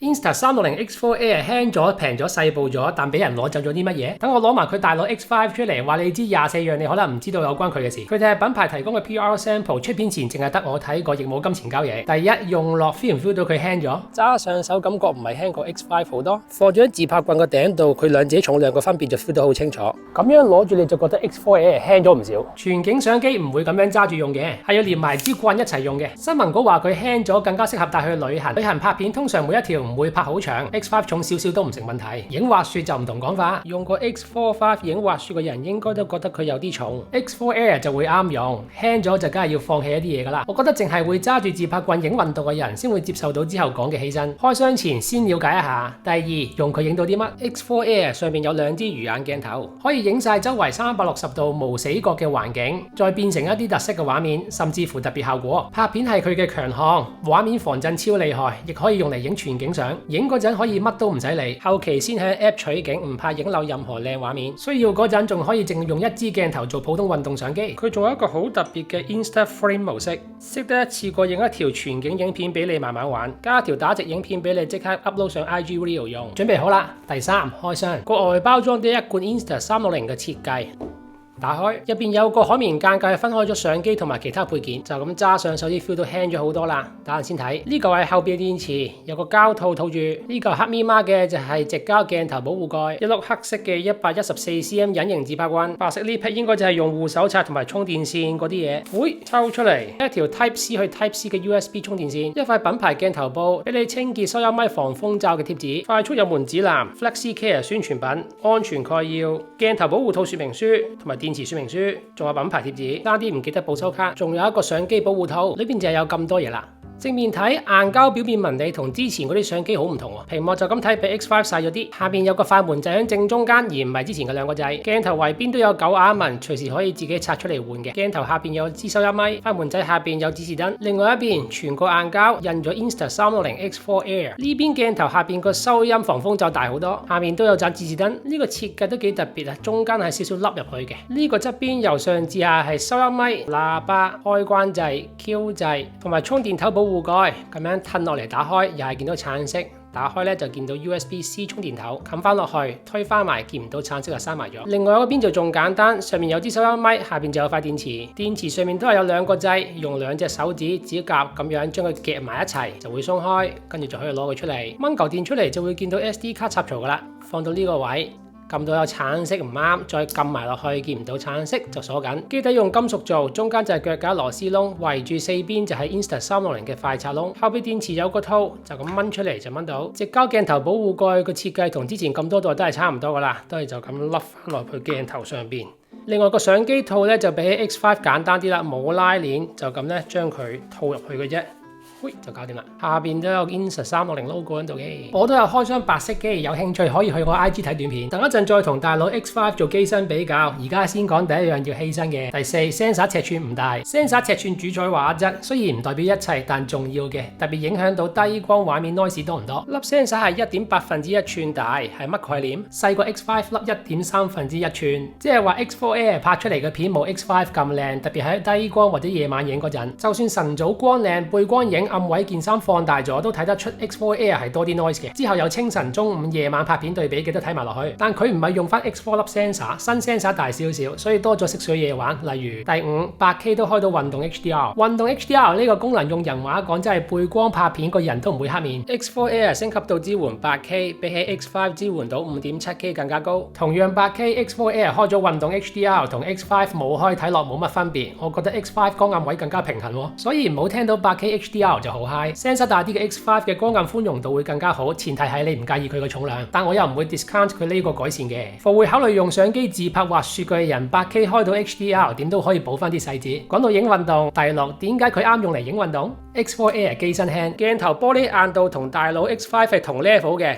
Insta360 X4 Air 輕咗、平咗、細部咗，但俾人攞走咗啲乜嘢？等我攞埋佢大佬 X5 出嚟，話你知24樣你可能唔知道有關佢嘅事。佢哋係品牌提供嘅 PR sample， 出片前淨係得我睇過，亦冇金錢交易。第一，用落 feel 唔 feel 到佢輕咗？揸上手感覺唔係輕過 X5 好多。放咗喺自拍棍個頂度，佢兩者重量個分別就 feel 得好清楚。咁樣攞住你就覺得 X4 Air 輕咗唔少。全景相機唔會咁樣揸住用嘅，係要連埋支棍一齊用嘅。新聞稿話佢輕咗，更加適合帶去旅行。旅行拍片通常每一條唔會拍好長。X5 重少少都唔成問題，影滑雪就唔同講法。用過 X4-5 影滑雪嘅人應該都覺得佢有啲重。X4 Air 就會啱用，輕咗就梗係要放棄一啲嘢噶啦。我覺得淨係會揸住自拍棍影運動嘅人先會接受到之後講嘅犧牲。開箱前先了解一下。第二，用佢影到啲乜 ？X4 Air 上面有兩支魚眼鏡頭，可以影晒周圍360度無死角嘅環境，再變成一啲特色嘅畫面，甚至乎特別效果。拍片係佢嘅強項，畫面防震超厲害，亦可以用嚟影全景相。影嗰陣可以乜都唔使理，後期先喺 App 取景，唔怕影漏任何靚畫面。需要嗰陣仲可以淨用一支鏡頭做普通運動相機。佢仲有一個好特別嘅 Insta Frame 模式，識得一次過影一條全景影片俾你慢慢玩，加條打直影片俾你即刻 upload 上 IG Reel 用。準備好啦，第三，開箱。個外包裝啲一貫 Insta360嘅設計。打開，入邊有個海綿間隔分開咗相機同埋其他配件，就咁揸上手啲 feel 都輕咗好多啦。打開先睇，呢個係後邊嘅電池，有個膠套套住。呢個黑咪媽嘅就係直膠鏡頭保護蓋，一碌黑色嘅114cm 隱形自拍棍，白色呢匹應該就係用戶手冊同埋充電線嗰啲嘢。會抽出嚟，一條 Type C 去 Type C 嘅 USB 充電線，一塊品牌鏡頭布，俾你清潔收音咪防風罩嘅貼紙，快速入門指南 ，FlexiCare 宣傳品，安全概要，鏡頭保護套說明書同埋電池說明書，仲有品牌貼紙，差啲唔記得保修卡，仲有一個相機保護套，裏邊就有咁多嘢啦。正面睇硬膠表面紋理同之前嗰啲相機好唔同喎，屏幕就咁睇比 X5 細咗啲，下邊有個快門掣喺正中間，而唔係之前嘅兩個掣。鏡頭圍邊都有狗眼紋，隨時可以自己拆出嚟換嘅。鏡頭下邊有支收音咪，快門掣下邊有指示燈。另外一邊全個硬膠印咗 Insta360 X4 Air， 呢邊鏡頭下邊個收音防風罩大好多，下面都有盞指示燈。呢個設計都幾特別啊，中間係少少凹入去嘅。呢個側邊由上至下係收音咪、喇叭、開關掣、Q 掣同埋充電頭保護蓋，咁樣褪落嚟打開，又係見到橙色。打開咧就見到 USB-C 充電頭，冚翻落去，推翻埋，見唔到橙色就閂埋咗。另外嗰邊就仲簡單，上面有支收音咪，下邊就有塊電池，電池上面都係有兩個掣，用兩隻手指指甲咁樣將佢夾埋一齊，就會鬆開，跟住就可以攞佢出嚟。掹嚿電出嚟就會見到 SD 卡插槽噶啦，放到呢個位。撳到有橙色唔啱，再撳埋落去，見唔到橙色就鎖緊。機底用金屬做，中間就係腳架螺絲窿，圍住四邊就係 Insta360嘅快插窿。後邊電池有個套，就咁掹出嚟就掹到。直膠鏡頭保護蓋個設計同之前咁多代都係差唔多噶啦，都係就咁笠翻落去鏡頭上邊。另外個相機套咧就比起 X5 簡單啲啦，冇拉鏈，就咁咧將佢套入去嘅啫。就搞掂啦，下邊都有 Insta360 logo 喺度嘅。我都有開箱白色機，有興趣可以去我 IG 睇短片。等一陣再同大佬 X5 做機身比較。而家先講第一樣要犧牲嘅。第四 ，sensor 尺寸唔大。sensor 尺寸主宰畫質，雖然唔代表一切，但重要嘅，特別影響到低光畫面 noise 多唔多。粒 sensor 係1.8寸大，係乜概念？細過 X5 粒1.3寸，即係話 X4 Air 拍出嚟嘅片冇 X5 咁靚，特別喺低光或者夜晚影嗰陣，就算晨早光靚，背光影。暗位件衫放大咗都睇得出 X4 Air 係多啲 noise 嘅。之後有清晨、中午、夜晚拍片對比，記得睇埋落去。但佢唔係用翻 X4 粒 sensor， 新 sensor 大少少，所以多咗識水嘢玩。例如第五 8K 都開到運動 HDR。運動 HDR 呢個功能用人話講，真係背光拍片個人都唔會黑面。X4 Air 升級到支援 8K， 比起 X5 支援到 5.7K 更加高。同樣 8K X4 Air 開咗運動 HDR 同 X5 冇開睇落冇乜分別。我覺得 X5 光暗位更加平衡喎，所以唔好聽到 8K HDR 就好 high。sensor 大啲嘅 X5 嘅光暗寬容度會更加好，前提係你唔介意佢個重量。但我又唔會 discount 佢呢個改善嘅。會考慮用相機自拍滑雪嘅人 8K 開到 HDR 點都可以補翻啲細節。講到影運動，第六點解佢啱用嚟影運動 ？X4 Air 機身輕，鏡頭玻璃硬度同大佬 X5 係同 level 嘅。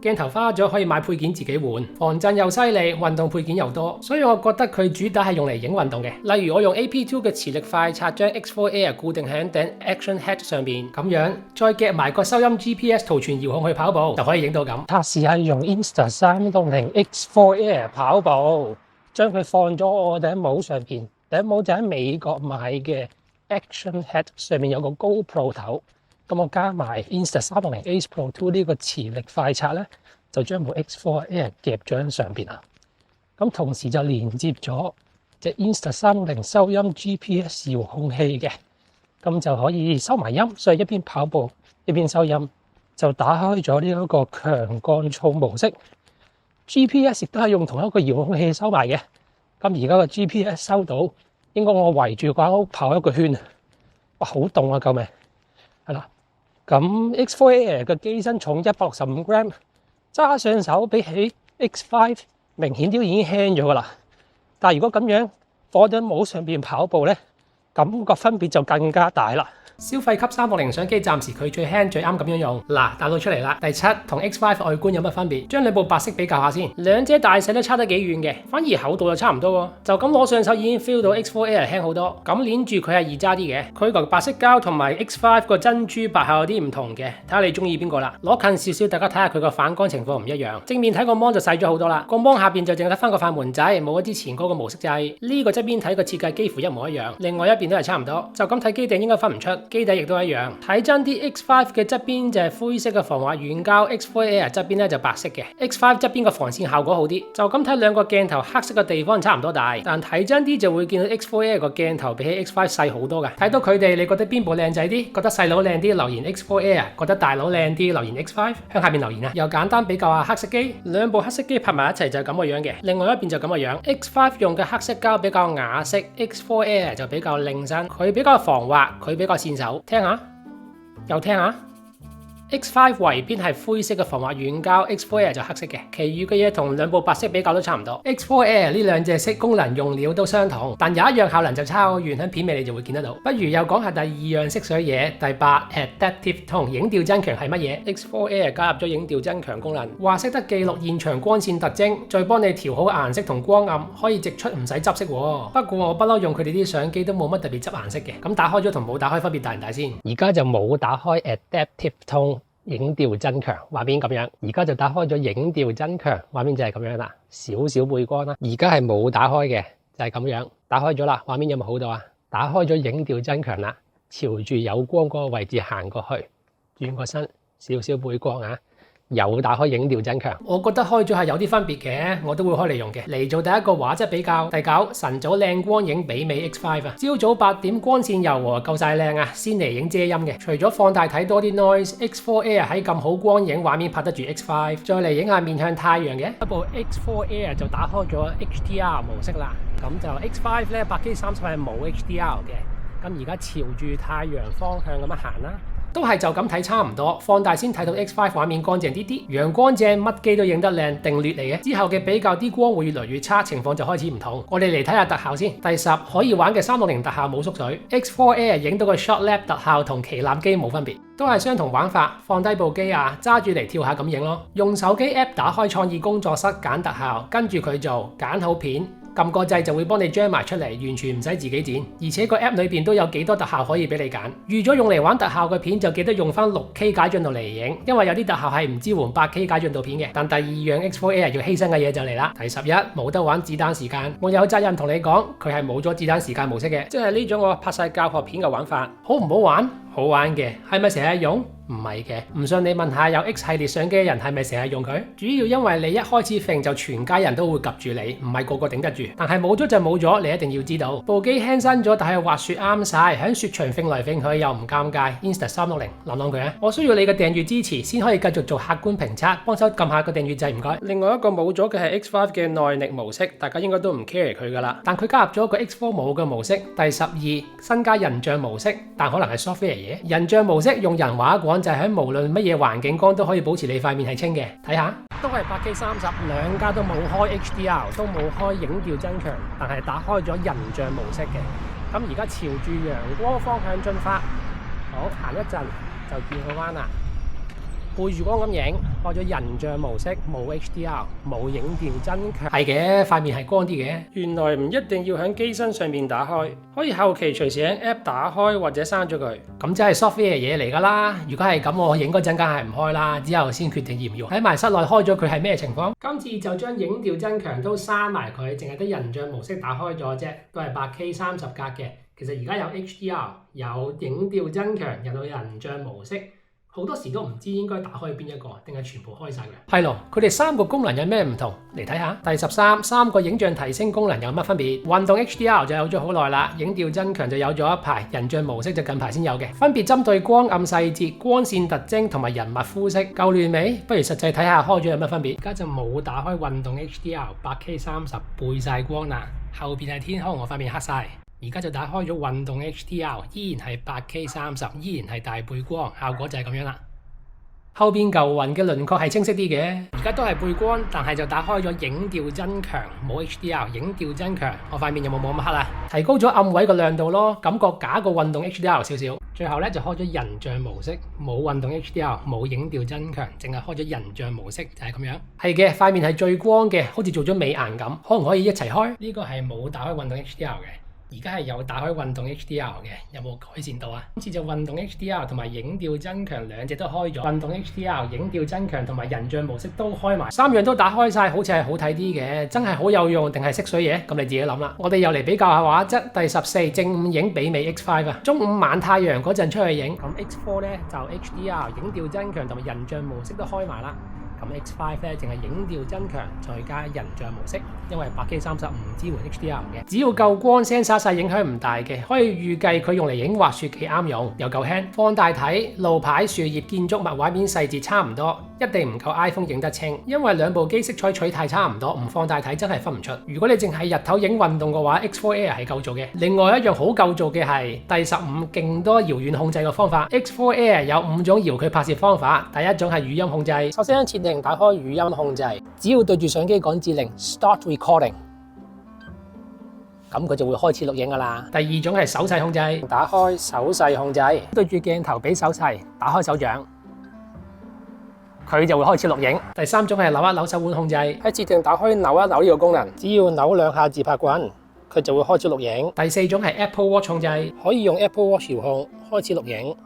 鏡頭花咗可以買配件自己換，防震又犀利，運動配件又多，所以我覺得佢主打係用嚟影運動嘅。例如我用 AP2 嘅磁力快刷將 X4 Air 固定喺頂 Action Head 上邊，咁樣再夾埋個收音 GPS 圖傳遙控去跑步，就可以影到咁。測試係用 Insta360 X4 Air 跑步，將佢放咗我頂帽上邊，頂帽就喺美國買嘅 Action Head 上面有個 GoPro 頭。咁我加埋 Insta360 Ace Pro 2呢個磁力快刷咧，就將部 X4 Air 夾咗喺上邊啦。咁同時就連接咗隻 Insta360 收音 GPS 遙控器嘅，咁就可以收埋音，所以一邊跑步一邊收音，就打開咗呢一個強降噪模式。GPS 亦都係用同一個遙控器收埋嘅。咁而家個 GPS 收到，應該我圍住間屋跑一個圈。哇，好凍啊！救命！係啦，咁 X4 Air 嘅機身重165 gram， 揸上手比起 X5 明顯啲已經輕咗噶啦。但係如果咁樣放喺帽上邊跑步咧，感覺分別就更加大啦。消費級360相機暫時佢最輕最啱咁樣用。嗱，彈到出嚟啦。第7同 X5 外觀有乜分別？將兩部白色比較下先，兩者大細都差得幾遠嘅，反而厚度又差唔多喎。就咁攞上手已經 feel 到 X4 Air 輕好多。咁捏住佢係易揸啲嘅，佢個白色膠同埋 X5 個珍珠白效有啲唔同嘅，睇下你中意邊個啦。攞近少少，大家睇下佢個反光情況唔一樣。正面睇個芒就細咗好多啦，個芒下邊就淨係得翻個快門仔，冇之前嗰個模式掣。呢個側邊睇個設計幾乎一模一樣，另外一邊都係差唔多。就咁睇機頂應該分唔出，機底亦都一樣。睇真啲 X5 嘅側邊就係灰色嘅防滑軟膠 ，X4 Air 側邊咧就白色嘅。X5 側邊個防線效果好啲。就咁睇兩個鏡頭黑色嘅地方差唔多大，但睇真啲就會見到 X4 Air 個鏡頭比起 X5 細好多㗎。睇到佢哋，你覺得邊部靚仔啲？覺得細佬靚啲留言 X4 Air， 覺得大佬靚啲留言 X5。向下面留言啊！又簡單比較下黑色機，兩部黑色機拍埋一齊就係咁個樣嘅。另外一邊就咁個樣。X5 用嘅黑色膠比較啞色 ，X4 Air 就比較靚身，佢比較防滑，佢比較線手。聽下。又聽下 ，X5 圍邊係灰色嘅防滑軟膠 ，X4 Air 就黑色嘅。其餘嘅嘢同兩部白色比較都差唔多。X4 Air 呢兩隻色功能用料都相同，但有一樣效能就差好遠，喺片尾你就會見得到。不如又講下第二樣色水嘢。第8 Adaptive Tone 影調增強係乜嘢 ？X4 Air 加入咗影調增強功能，話識得記錄現場光線特徵，再幫你調好顏色同光暗，可以直出唔使執色。不過我不嬲用佢哋啲相機都冇乜特別執顏色嘅。咁打開咗同冇打開分別大唔大先？而家就冇打開 Adaptive Tone。影調增強畫面咁樣，而家就打開咗影調增強畫面就係咁樣啦，少少背光啦。而家係冇打開嘅，就係咁樣。打開咗啦，畫面有冇好到啊？打開咗影調增強啦，朝住有光嗰個位置行過去，轉個身，少少背光啊。有打開影調增強，我覺得開咗係有啲分別嘅，我都會開嚟用嘅。嚟做第一個畫質比較。第9晨早靚光影媲美 X5 啊，朝早8點光線柔和夠晒靚啊，先嚟影遮陰嘅。除咗放大睇多啲 noise，X4 Air 喺咁好光影畫面拍得住 X5。再嚟影下面向太陽嘅，一部 X4 Air 就打開咗 HDR 模式啦。咁就 X5 咧8K30係冇 HDR 嘅。咁而家朝住太陽方向咁樣行啦。都係就咁睇差唔多，放大先睇到 X5 畫面乾淨啲啲，陽光正，乜機都影得靚，定律嚟嘅。之後嘅比較啲光會越來越差，情況就開始唔同。我哋嚟睇下特效先。第10可以玩嘅360特效冇縮水 ，X4 Air 影到個 Shot Lab 特效同旗艦機冇分別，都係相同玩法，放低部機啊，揸住嚟跳下咁影咯。用手機 App 打開創意工作室揀特效，跟住佢做，揀好片。撳個掣就會幫你將埋出嚟，完全唔使自己剪，而且個 app 裏邊都有幾多特效可以俾你揀。預咗用嚟玩特效嘅片就記得用翻 6K 解像度嚟影，因為有啲特效係唔支援 8K 解像度片嘅。但第二樣 X4 Air 要犧牲嘅嘢就嚟啦。第11冇得玩子彈時間，我有責任同你講，佢係冇咗子彈時間模式嘅，即係呢種我拍晒教學片嘅玩法。好唔好玩？好玩嘅，係咪成日用？唔係嘅，唔信你問下有 X 系列相機嘅人係咪成日用佢？主要因為你一開始揈就全家人都會及住你，唔係個個頂得住。但係冇咗就冇咗，你一定要知道。部機輕身咗，但係滑雪啱晒，喺雪場揈嚟揈去又唔尷尬。Insta360諗佢啊！我需要你嘅訂閱支持，先可以繼續做客觀評測，幫手撳下個訂閱掣唔該。另外一個冇咗嘅係 X5 嘅耐力模式，大家應該都唔 care 佢噶啦。但佢加入咗個 X4 冇嘅模式。第12新加人像模式，但可能係 software 嘢。人像模式用人話講就係喺無論乜嘢環境光都可以保持你塊面係清嘅。睇下都係8K30，兩家都冇開 HDR， 都冇開影調增強，但係打開咗人像模式嘅。咁而家朝住陽光方向進發，好，行一陣就見佢彎啦。背住光咁影，開咗人像模式，冇 HDR， 冇影調增強。係嘅，塊面係光啲嘅。原來唔一定要喺機身上面打開，可以後期隨時喺 App 打開或者刪咗佢。咁即係 software 嘢嚟㗎啦。如果係咁，我影嗰陣梗係唔開啦，之後先決定要唔要。睇埋室內開咗佢係咩情況。今次就將影調增強都刪埋佢，淨係得人像模式打開咗啫，都係8K30格嘅。其實而家有 HDR， 有影調增強，又有人像模式。好多時都唔知應該打開邊一個，定係全部開晒嘅。係咯，佢哋3個功能有咩唔同？嚟睇下。第13，3個影像提升功能有乜分別？運動 HDR 就有咗好耐啦，影調增強就有咗一排，人像模式就近排先有嘅。分別針對光暗細節、光線特徵同埋人物膚色。夠亂未？不如實際睇下開咗有乜分別。而家就冇打開運動 HDR，8K 30背晒光啦，後邊係天空，我塊面黑晒。而家就打開咗運動 HDR， 依然係8K 30，依然係大背光，效果就係咁樣啦。後邊舊雲嘅輪廓係清晰啲嘅，而家都係背光，但係就打開咗影調增強，冇 HDR， 影調增強，我塊面有冇咁黑啊？提高咗暗位個亮度咯，感覺假過運動 HDR 少少。最後咧就開咗人像模式，冇運動 HDR， 冇影調增強，淨係開咗人像模式，就係咁樣。係嘅，塊面係最光嘅，好似做咗美顏咁，可唔可以一齊開？呢個係冇打開運動 HDR 嘅。而家係有打開運動 HDR 嘅，有冇改善到啊？今次就運動 HDR 同埋影調增強兩隻都開咗，運動 HDR、影調增強同埋人像模式都開埋，3樣都打開晒，好似係好睇啲嘅，真係好有用定係識水嘢？咁你自己諗啦。我哋又嚟比較下畫質，第14正午影媲美 X5 啊，中午晚太陽嗰陣出去影。咁 X4 咧就 HDR、影調增強同埋人像模式都開埋啦。咁 X5 咧淨係影調增強，再加人像模式，因為8K 30唔支援 HDR 嘅。只要夠光，sensor細影響唔大嘅，可以預計佢用嚟影滑雪幾啱用，又夠輕。放大睇路牌、樹葉、建築物畫面細節差唔多，一定唔夠 iPhone 影得清，因為兩部機色彩取態差唔多，唔放大睇真係分唔出。如果你淨係日頭影運動嘅話 ，X4 Air 係夠做嘅。另外一樣好夠做嘅係第15，勁多遙遠控制嘅方法。X4 Air 有5種遙距拍攝方法，第一種係語音控制，首先設定打開語音控制，只要對住相機講指令 Start Recording， 咁佢就會開始錄影噶啦。第二種係手勢控制，打開手勢控制，對住鏡頭俾手勢，打開手掌，佢就會開始錄影。第三種係扭一扭手腕控制，喺設定打開扭一扭呢個功能，只要扭2下自拍棍，佢就會開始錄影。第四種係 Apple Watch 控制，可以用 Apple Watch 遙控開始錄影。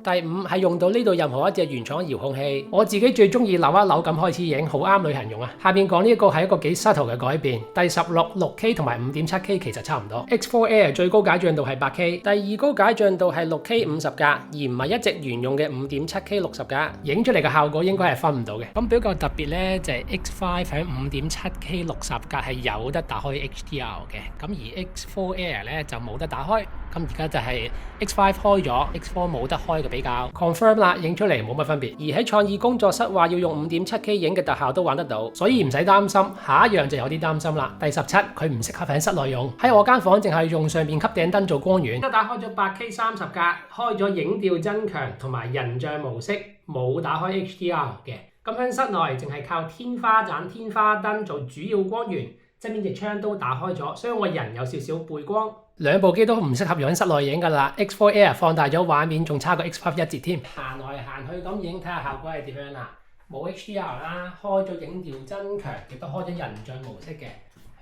第5係用到呢度任何一隻原廠遙控器，我自己最中意扭一扭咁開始影，好啱旅行用啊。下邊講呢個係一個幾 subtle 嘅改變。第16 6K 同埋 5.7K 其實差唔多。X4 Air 最高解像度係 8K， 第2高解像度係 6K 50格，而唔係一直沿用嘅 5.7K 60格，影出嚟嘅效果應該係分唔到嘅。咁比較特別咧就係 X5 喺 5.7K 60格係有得打開 HDR 嘅，咁而 X4 Air 咧就冇得打開。咁而家就係 X5 開咗 ，X4 冇得開嘅比較 confirm 啦，影出嚟冇乜分別。而喺創意工作室話要用 5.7K 影嘅特效都玩得到，所以唔使擔心。下一樣就有啲擔心啦。第17，佢唔適合喺室內用。喺我間房淨係用上邊吸頂燈做光源。都打開咗 8K 30格，開咗影調增強同埋人像模式，冇打開 HDR 嘅。咁喺室內淨係靠天花盞、天花燈做主要光源，側邊隻窗都打開咗，所以我人有少少背光。兩部機都唔適合用喺室內影㗎啦。X4 Air 放大咗畫面，仲差過 X5 一截添。行來行去咁影，睇下效果係點樣啦。冇 HDR 啦，開咗影調增強，亦都開咗人像模式嘅。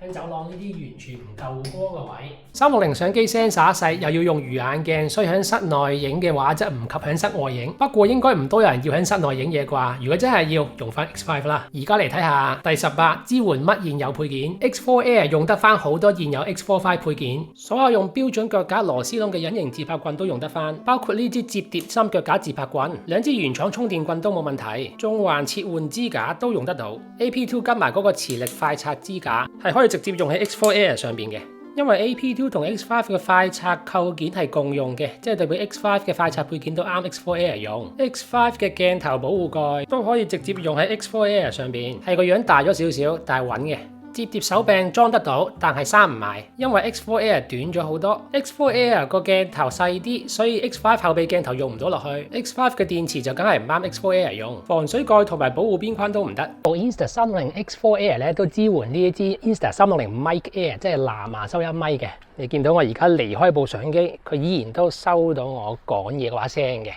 喺走廊呢啲完全唔夠光嘅位。360相機 sensor 細，又要用魚眼鏡，所以喺室內影嘅畫質唔及喺室外影。不過應該唔多有人要喺室內影嘢啩。如果真係要，用翻 X5 啦。而家嚟睇下第18，支援乜現有配件。X4 Air 用得翻好多現有 X4 5配件，所有用標準腳架螺絲窿嘅隱形自拍棍都用得翻，包括呢支摺疊深腳架自拍棍，2支原廠充電棍都冇問題，縱橫切換支架都用得到。AP2 跟埋嗰個磁力快拆支架，係可以直接用喺 X4 Air 上邊嘅，因為 AP2 同 X5 嘅快拆構件係共用嘅，即係代表 X5 嘅快拆配件都啱 X4 Air 用。X5 嘅鏡頭保護蓋都可以直接用喺 X4 Air 上邊，係個樣大咗少少，但係穩嘅。摺疊手柄裝得到，但係閂唔埋，因為 X4 Air 短咗好多。X4 Air 個鏡頭細啲，所以 X5 後備鏡頭用唔到落去。X5 嘅電池就梗係唔啱 X4 Air 用，防水蓋同埋保護邊框都唔得。部 Insta360 X4 Air 咧都支援呢一支 Insta360 Mic Air， 即係藍牙收音咪嘅。你見到我而家離開部相機，佢依然都收到我講嘢嘅話聲嘅。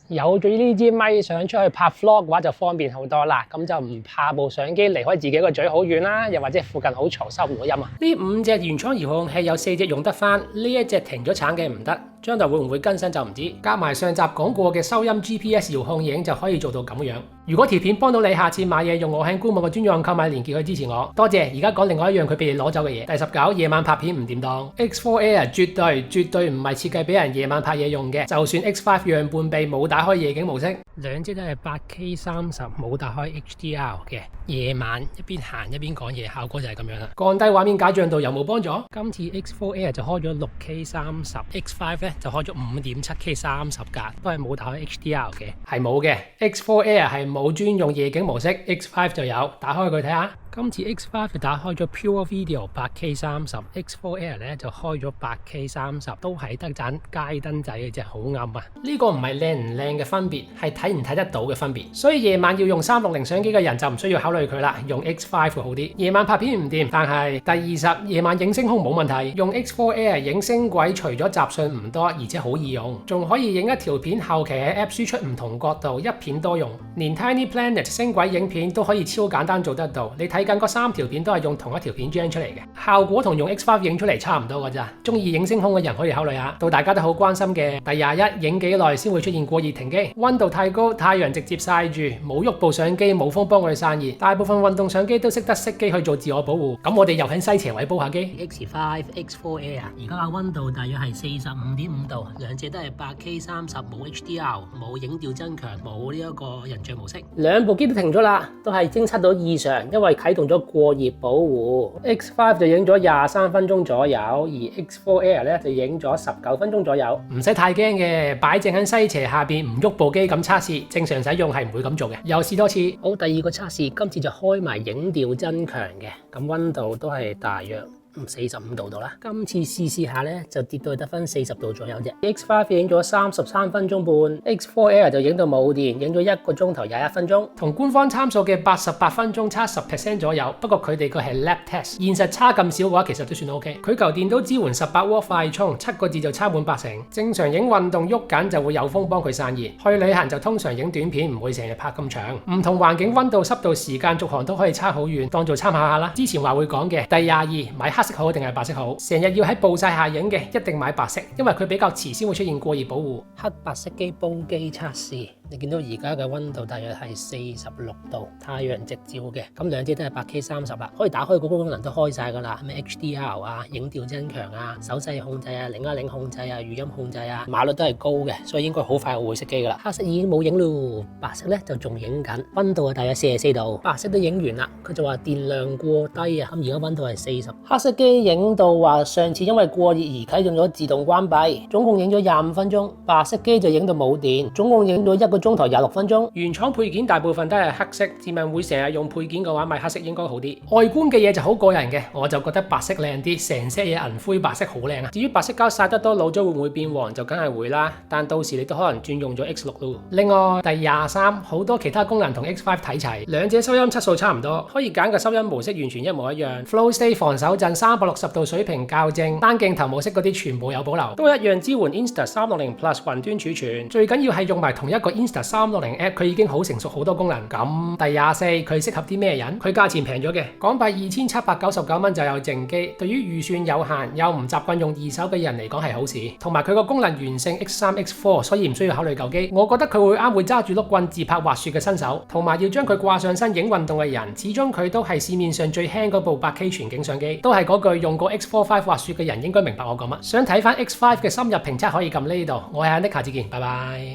有咗呢支咪想出去拍 vlog 嘅話就方便好多啦，咁就唔怕部相機離開自己個嘴好遠啦，又或者附近好嘈收唔到音啊。呢5隻原廠遙控器有4隻用得翻，呢一隻停咗產嘅唔得，將來會唔會更新就唔知。加埋上集講過嘅收音 GPS 遙控影就可以做到咁樣。如果條片幫到你，下次買嘢用我喺官網嘅專用購買連結去支持我，多謝。而家講另外一樣佢被你攞走嘅嘢。第19，夜晚拍片唔掂當。X4 Air 絕對唔係設計俾人夜晚拍嘢用嘅，就算 X5 樣半臂冇打開夜景模式，兩隻都係 8K 30冇打開 HDR 嘅，夜晚一邊行一邊講嘢，效果就係咁樣啦。降低畫面解像度有冇幫助？今次 X4 Air 就開咗 6K 30，X5 咧就開咗 5.7K 30格，都係冇打開 HDR 嘅，係冇嘅。X4 Air 係冇專用夜景模式 ，X5 就有，打開佢睇下。今次 X5 就打開咗 Pure Video 8K 30，X4 Air 咧就開咗 8K 30，都係得盞街燈仔嘅啫，好暗啊！呢個唔係靚唔靚嘅分別，係睇唔睇得到嘅分別。所以夜晚要用360相機嘅人就唔需要考慮佢啦，用 X5 會好啲。夜晚拍片唔掂，但係第20夜晚影星空冇問題，用 X4 Air 影星軌除咗雜訊唔多，而且好易用，仲可以影一條片後期喺 App 輸出唔同角度，一片多用。連 Tiny Planet 星軌影片都可以超簡單做得到，你睇緊嗰3條片都係用同一條片 gen 出嚟嘅，效果同用 X5 影出嚟差唔多㗎咋。中意影星空嘅人可以考慮下。到大家都好關心嘅第21，影幾耐先會出現過熱停機？溫度太高，太陽直接曬住，冇喐部相機，冇風幫佢散熱。大部分運動相機都識得熄機去做自我保護。咁我哋又喺西斜位煲下機。X5、X4 Air 而家嘅溫度大約係45.5度，兩隻都係 8K 30，冇 HDR， 冇影調增強，冇呢一個人像模式。兩部機都停咗啦，都係偵測到異常，因為啟動咗過熱保護。X5 就影咗23分鐘左右，而 X4 Air 咧就影咗19分鐘左右。唔使太驚嘅，擺正喺西斜下邊唔喐部機咁測試，正常使用係唔會咁做嘅。又試多次。好，第二個測試，今次就開埋影調增強嘅，咁溫度都係大約45度度啦。今次試下咧，就跌到得返40度左右啫。X5 影咗33分鐘半，X4 Air 就影到冇電，影咗1個鐘頭21分鐘，同官方參數嘅88分鐘差10% 左右。不過佢哋個係 lab test， 現實差咁少嘅話，其實都算 OK。佢嚿電都支援18W 快充，7個字就差滿80%。正常影運動喐緊就會有風幫佢散熱，去旅行就通常影短片，唔會成日拍咁長。唔同環境溫度、濕度、時間、續航都可以差好遠，當做參考下啦。之前話會講嘅第22，買黑色好定係白色好？成日要喺暴曬下影嘅，一定買白色，因為佢比較遲先會出現過熱保護。黑白色機煲機測試，你見到而家嘅溫度大約係46度，太陽直照嘅，咁兩隻都係 8K 30啦，可以打開個功能都開晒噶啦，咩 HDR 啊、影調增強啊、手勢控制啊、零壓零控制啊、語音控制啊，碼率都係高嘅，所以應該好快會熄機噶啦。黑色已經冇影咯，白色咧就仲影緊，溫度係大約44度，白色都影完啦，佢就話電量過低啊，咁而家溫度係40。黑色機影到話上次因為過熱而啟動咗自動關閉，總共影咗25分鐘。白色機就影到冇電，總共影咗1個鐘頭26分鐘。原廠配件大部分都係黑色，自問會成日用配件嘅話，買黑色應該好啲。外觀嘅嘢就好個人嘅，我就覺得白色靚啲，成 set 嘢銀灰白色好靚啊。至於白色膠曬得多老咗會唔會變黃，就梗係會啦，但到時你都可能轉用咗 X6 咯。另外第23，好多其他功能同 X5 睇齊，兩者收音質素差唔多，可以揀個收音模式完全一模一樣。Flow State 防手震360度水平校正，單鏡頭模式嗰啲全部有保留，都一樣支援 Insta360 Plus 雲端儲存。最緊要係用埋同一個 Insta360 App， 佢已經好成熟好多功能。咁第24，佢適合啲咩人？佢價錢平咗嘅，港幣2799蚊就有淨機。對於預算有限又唔習慣用二手嘅人嚟講係好事，同埋佢個功能完勝 X3、X4， 所以唔需要考慮舊機。我覺得佢會啱會揸住碌棍自拍滑雪嘅新手，同埋要將佢掛上身影運動嘅人。始終佢都係市面上最輕嗰部 8K 全景相機，都係嗰句用過 X4-5 滑雪嘅人應該明白我講乜。想睇翻 X5 嘅深入評測可以撳呢度。我係阿 Nick，下次見，拜拜。